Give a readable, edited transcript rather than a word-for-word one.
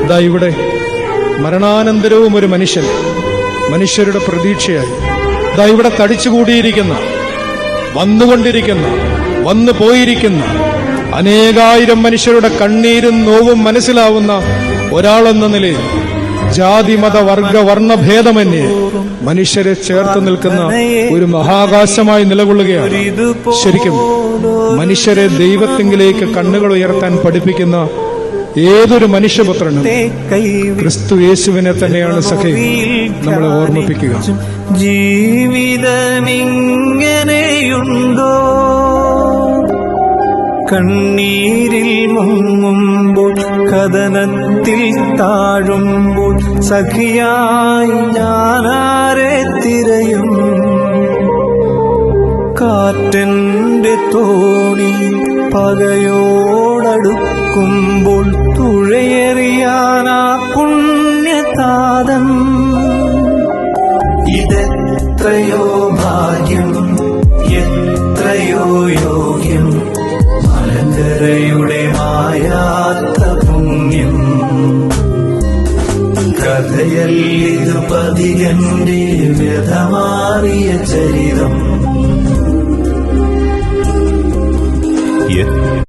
ഇതാ ഇവിടെ മരണാനന്തരവും ഒരു മനുഷ്യൻ, മനുഷ്യരുടെ പ്രതീക്ഷയായി ഇതാ ഇവിടെ തടിച്ചുകൂടിയിരിക്കുന്ന, വന്നുകൊണ്ടിരിക്കുന്ന, വന്നു പോയിരിക്കുന്ന അനേകായിരം മനുഷ്യരുടെ കണ്ണീരും നോവും മനസ്സിലാവുന്ന ഒരാളെന്ന നിലയിൽ ജാതി മത വർഗ വർണ്ണഭേദമന്യേ മനുഷ്യരെ ചേർത്ത് നിൽക്കുന്ന ഒരു മഹാകാശമായി നിലകൊള്ളുകയാണ്. ശരിക്കും മനുഷ്യരെ ദൈവത്തിങ്കിലേക്ക് കണ്ണുകൾ ഉയർത്താൻ പഠിപ്പിക്കുന്ന ഏതൊരു മനുഷ്യപുത്രനും ക്രിസ്തു യേശുവിനെ തന്നെയാണ് സഖേ നമ്മളെ ഓർമ്മിപ്പിക്കുക. ജീവിതമിങ്ങനെയുണ്ടോ, കണ്ണീരിൽ മുങ്ങുമ്പോൾ കഥനത്തിൽ താഴുമ്പോൾ സഖിയായി ഞാനാരെ തിരയും. കാറ്റന്റെ തോണി പകയോടടുക്കുമ്പോൾ തുഴയെറിയാനാ പുണ്യതാതൻ. ഇതെത്രയോ ഭാഗ്യം, എത്രയോ യോഗ്യം, മലങ്കരയുടെ മായാത്ത പുണ്യം. കഥയല്ലിതു പതികന്റെ വ്യഥമാറിയ ചരിതം.